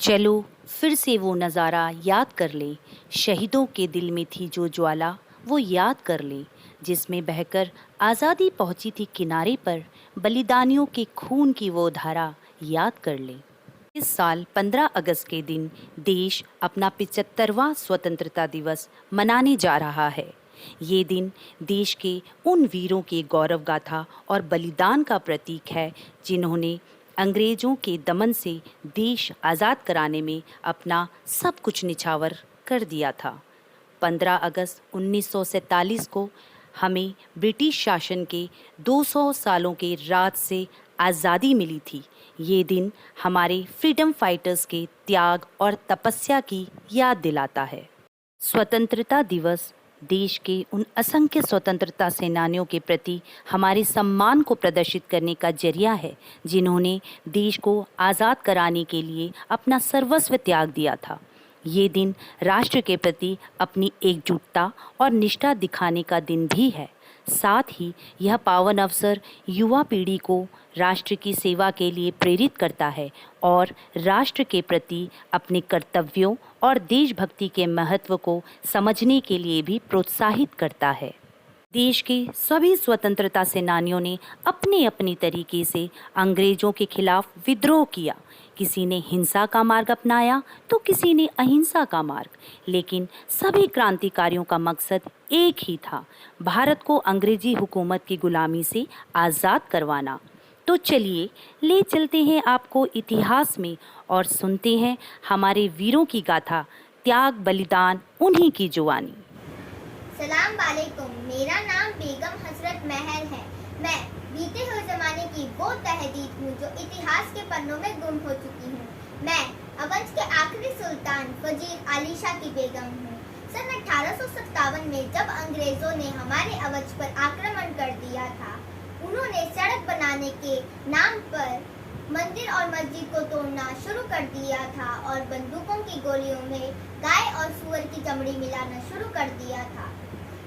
चलो फिर से वो नज़ारा याद कर लें, शहीदों के दिल में थी जो ज्वाला वो याद कर लें, जिसमें बहकर आज़ादी पहुंची थी किनारे पर, बलिदानियों के खून की वो धारा याद कर लें। इस साल 15 अगस्त के दिन देश अपना 75वां स्वतंत्रता दिवस मनाने जा रहा है। ये दिन देश के उन वीरों के गौरव गाथा और बलिदान का प्रतीक है जिन्होंने अंग्रेजों के दमन से देश आज़ाद कराने में अपना सब कुछ निछावर कर दिया था। 15 अगस्त 1947 को हमें ब्रिटिश शासन के 200 सालों के राज से आज़ादी मिली थी। ये दिन हमारे फ्रीडम फाइटर्स के त्याग और तपस्या की याद दिलाता है। स्वतंत्रता दिवस देश के उन असंख्य स्वतंत्रता सेनानियों के प्रति हमारे सम्मान को प्रदर्शित करने का जरिया है जिन्होंने देश को आज़ाद कराने के लिए अपना सर्वस्व त्याग दिया था। ये दिन राष्ट्र के प्रति अपनी एकजुटता और निष्ठा दिखाने का दिन भी है। साथ ही यह पावन अवसर युवा पीढ़ी को राष्ट्र की सेवा के लिए प्रेरित करता है और राष्ट्र के प्रति अपने कर्तव्यों और देशभक्ति के महत्व को समझने के लिए भी प्रोत्साहित करता है। देश के सभी स्वतंत्रता सेनानियों ने अपने अपनी तरीके से अंग्रेजों के खिलाफ विद्रोह किया। किसी ने हिंसा का मार्ग अपनाया तो किसी ने अहिंसा का मार्ग, लेकिन सभी क्रांतिकारियों का मकसद एक ही था, भारत को अंग्रेजी हुकूमत की गुलामी से आज़ाद करवाना। तो चलिए ले चलते हैं आपको इतिहास में और सुनते हैं हमारे वीरों की गाथा, त्याग बलिदान उन्हीं की जुबानी। सलाम वालेकुम। मेरा नाम बेगम हसरत महल है। मैं बीते हुए जमाने की वो तहदीद हूँ जो इतिहास के पन्नों में गुम हो चुकी हूँ। मैं अवध के आखिरी सुल्तान वजीर आली शाह की बेगम हूँ। सन 1857 में जब अंग्रेजों ने हमारे अवध पर आक्रमण कर दिया था, उन्होंने सड़क बनाने के नाम पर मंदिर और मस्जिद को तोड़ना शुरू कर दिया था और बंदूकों की गोलियों में गाय और सूअर की चमड़ी मिलाना शुरू कर दिया था।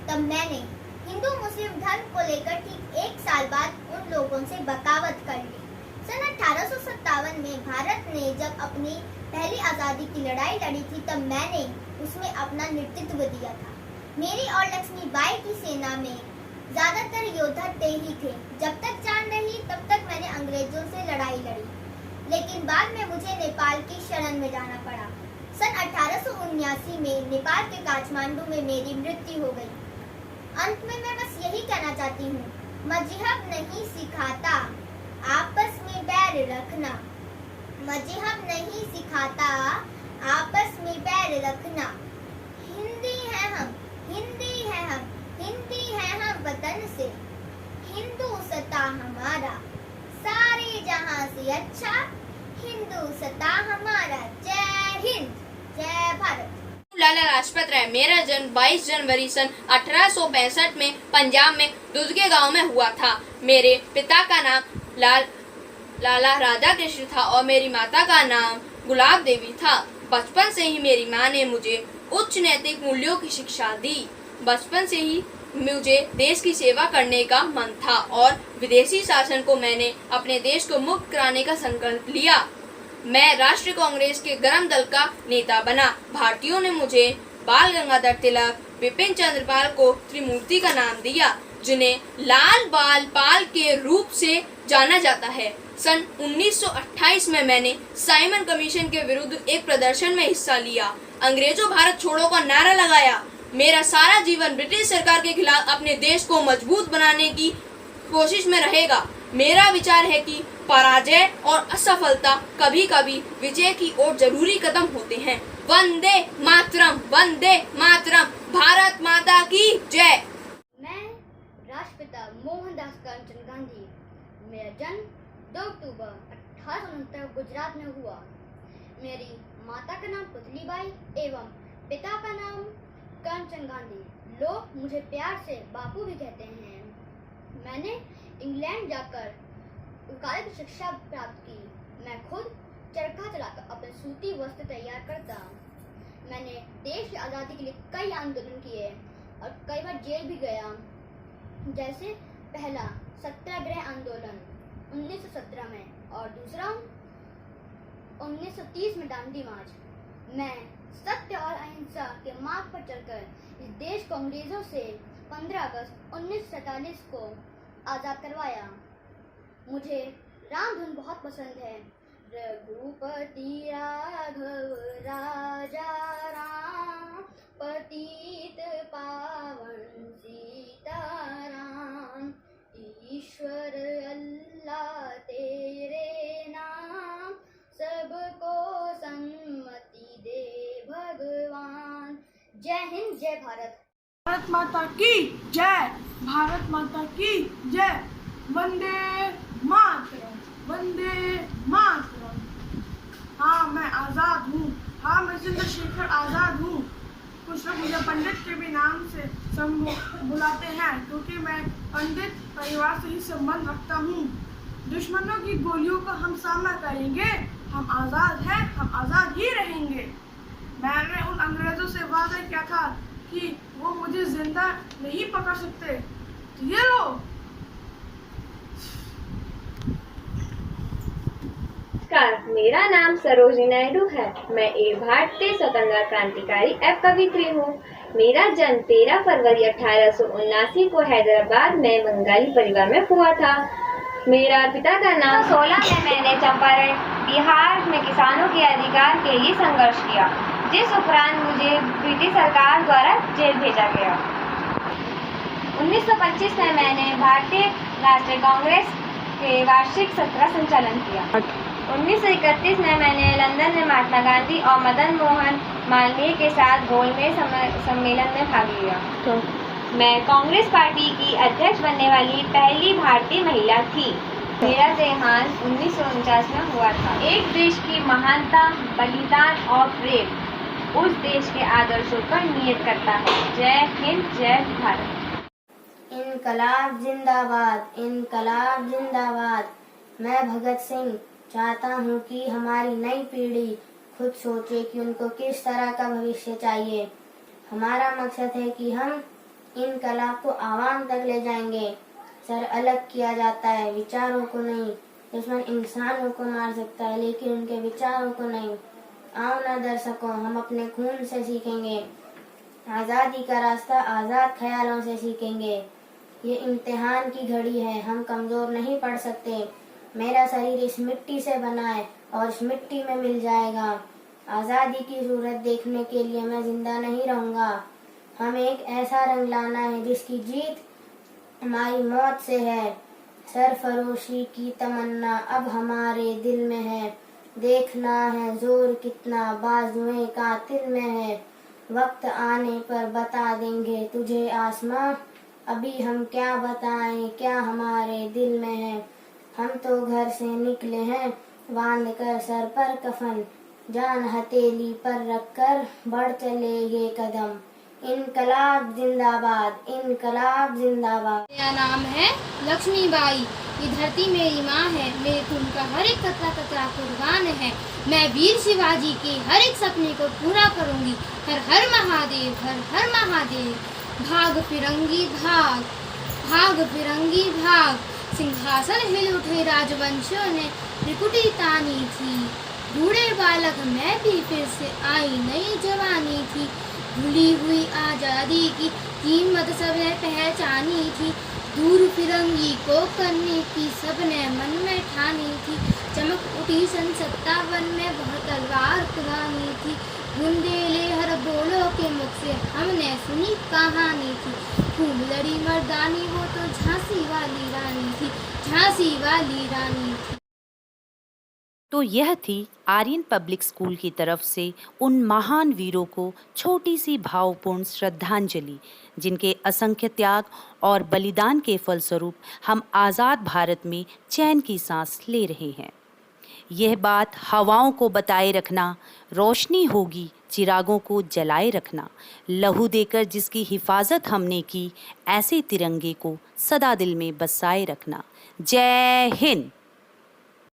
तब मैंने हिंदू मुस्लिम धर्म को लेकर ठीक 1 साल बाद उन लोगों से बगावत कर ली। सन 1857 में भारत ने जब अपनी पहली आज़ादी की लड़ाई लड़ी थी, तब मैंने उसमें अपना नेतृत्व दिया था। मेरी और लक्ष्मीबाई की सेना में ज्यादातर योद्धा ते ही थे। जब तक जान रही तब तक मैंने अंग्रेजों से लड़ाई लड़ी, लेकिन बाद में मुझे नेपाल की शरण में जाना पड़ा। सन 1879 में नेपाल के काठमांडू में मेरी मृत्यु हो गई। अंत में मैं बस यही कहना चाहती हूँ, मजहब नहीं सिखाता आपस में बैर रखना। मजहब नहीं सिखाता आपस में बैर रखना। हिंदी है हम, हिंदी है हम, हिंदी है हम वतन से। हिंदू सता हमारा सारे जहां से अच्छा। हिंदू सता हमारा। जय हिंद, जय भारत। लाला लाजपत राय। मेरा जन्म 22 जनवरी सन 1865 में पंजाब में दुधके गांव में हुआ था। मेरे पिता का नाम लाला राधा कृष्ण था और मेरी माता का नाम गुलाब देवी था। बचपन से ही मेरी माँ ने मुझे उच्च नैतिक मूल्यों की शिक्षा दी। बचपन से ही मुझे देश की सेवा करने का मन था और विदेशी शासन को मैंने अपने देश को मुक्त कराने का संकल्प लिया। मैं राष्ट्रीय कांग्रेस के गरम दल का नेता बना। भारतीयों ने मुझे बाल गंगाधर तिलक, बिपिन चंद्र पाल को त्रिमूर्ति का नाम दिया, जिन्हें लाल बाल पाल के रूप से जाना जाता है। सन 1928 में मैंने साइमन कमीशन के विरुद्ध एक प्रदर्शन में हिस्सा लिया। अंग्रेजों भारत छोड़ो का नारा लगाया। मेरा सारा जीवन ब्रिटिश सरकार के खिलाफ अपने देश को मजबूत बनाने की कोशिश में रहेगा। मेरा विचार है कि पराजय और असफलता कभी कभी विजय की ओर जरूरी कदम होते हैं। वंदे मातरम, वंदे मातरम, भारत माता की जय। मैं राष्ट्रपिता मोहनदास करमचंद गांधी। मेरा जन्म 2 अक्टूबर 1869 गुजरात में हुआ। मेरी माता का नाम पुतलीबाई एवं पिता का नाम करमचंद गांधी। लोग मुझे प्यार से बापू भी कहते हैं। मैंने इंग्लैंड जाकर वकालत की शिक्षा प्राप्त की। मैं खुद चरखा चलाकर अपने सूती वस्त्र तैयार करता। मैंने देश की आज़ादी के लिए कई आंदोलन किए और कई बार जेल भी गया। जैसे पहला सत्याग्रह आंदोलन 1917 में और दूसरा 1930 में दांडी मार्च। मैं सत्य और अहिंसा के मार्ग पर चलकर इस देश को अंग्रेजों से 15 अगस्त 1947 को आज़ाद करवाया। मुझे राम धुन बहुत पसंद है। रघुपति राघव राजा राम, पतित पावन सीताराम, ईश्वर अल्लाह तेरे नाम, सबको सम्मति दे भगवान। जय हिंद, जय भारत। भारत माता की जय, भारत माता की जय। वंदे मातरम, वंदे मातरम। हाँ, मैं आज़ाद हूँ। हाँ, मैं चंद्रशेखर आज़ाद हूँ। कुछ लोग मुझे पंडित के भी नाम से बुलाते हैं क्योंकि मैं पंडित परिवार से ही संबंध रखता हूँ। दुश्मनों की गोलियों का हम सामना करेंगे। हम आज़ाद हैं, हम आज़ाद ही रहेंगे। मैंने उन अंग्रेजों से वादा किया था कि वो मुझे जिंदा नहीं पकड़ सकते। तो ये लो। नमस्कार, मेरा नाम सरोजिनी नायडू है। मैं एक भारतीय स्वतंत्रता क्रांतिकारी एवं कवियत्री हूँ। मेरा जन्म 13 फरवरी 1879 को हैदराबाद में बंगाली परिवार में हुआ था। मेरा पिता का नाम 16 में मैंने चंपारण बिहार में किसानों के अधिकार के लिए संघर्ष किया, जिस उपरांत मुझे ब्रिटिश सरकार द्वारा जेल भेजा गया। 1925 में मैंने भारतीय राष्ट्रीय कांग्रेस के वार्षिक सत्र का संचालन किया। 1931 में मैंने लंदन में महात्मा गांधी और मदन मोहन मालवीय के साथ गोलमेज सम्मेलन में भाग लिया। मैं कांग्रेस पार्टी की अध्यक्ष बनने वाली पहली भारतीय महिला थी। मेरा देहांत 1949 में हुआ था। एक देश की महानता, बलिदान और प्रेम उस देश के आदर्शों पर नियत करता है। जय हिंद, जय भारत। इनकलाब जिंदाबाद, इनकलाब जिंदाबाद। मैं भगत सिंह चाहता हूँ कि हमारी नई पीढ़ी खुद सोचे कि उनको किस तरह का भविष्य चाहिए। हमारा मकसद है कि हम इनकलाब को आवाम तक ले जाएंगे। सर अलग किया जाता है, विचारों को नहीं। दुश्मन इंसानों को मार सकता है लेकिन उनके विचारों को नहीं। आओ ना दर्शकों, हम अपने खून से सीखेंगे। आज़ादी का रास्ता आज़ाद ख्यालों से सीखेंगे। ये इम्तिहान की घड़ी है, हम कमजोर नहीं पड़ सकते। मेरा शरीर इस मिट्टी से बना है और इस मिट्टी में मिल जाएगा। आज़ादी की सूरत देखने के लिए मैं जिंदा नहीं रहूंगा। हमें एक ऐसा रंग लाना है जिसकी जीत हमारी मौत से है। सरफरोशी की तमन्ना अब हमारे दिल में है। देखना है जोर कितना बाजुएं कातिल में है। वक्त आने पर बता देंगे तुझे आसमां, अभी हम क्या बताएं क्या हमारे दिल में है। हम तो घर से निकले हैं बांध कर सर पर कफन, जान हथेली पर रखकर बढ़ चले ये कदम। इनकलाब जिंदाबाद, इनकलाब जिंदाबाद। मेरा नाम है लक्ष्मीबाई। ये धरती मेरी माँ है, मेरे खून का हर एक कतरा कतरा कुर्बान है। मैं वीर शिवाजी के हर एक सपने को पूरा करूंगी। हर हर महादेव, हर हर महादेव। भाग फिरंगी भाग, भाग फिरंगी भाग। सिंहासन हिल उठे राजवंशियों ने त्रिकुटी तानी थी। बूढ़े बालक मैं भी फिर से आई नई जवानी थी। भूली हुई आजादी की कीमत सबने पहचानी थी। दूर फिरंगी को करने की सबने मन में ठानी थी। चमक उठी सन 57 में वह तलवार पुरानी थी। बुंदेले हर बोलो के मुख से हमने सुनी कहानी थी। खूब लड़ी मर्दानी वो तो झांसी वाली रानी थी, झांसी वाली रानी थी। तो यह थी आर्यन पब्लिक स्कूल की तरफ से उन महान वीरों को छोटी सी भावपूर्ण श्रद्धांजलि, जिनके असंख्य त्याग और बलिदान के फलस्वरूप हम आज़ाद भारत में चैन की सांस ले रहे हैं। यह बात हवाओं को बताए रखना, रोशनी होगी चिरागों को जलाए रखना। लहू देकर जिसकी हिफाजत हमने की, ऐसे तिरंगे को सदा दिल में बसाए रखना। जय हिंद।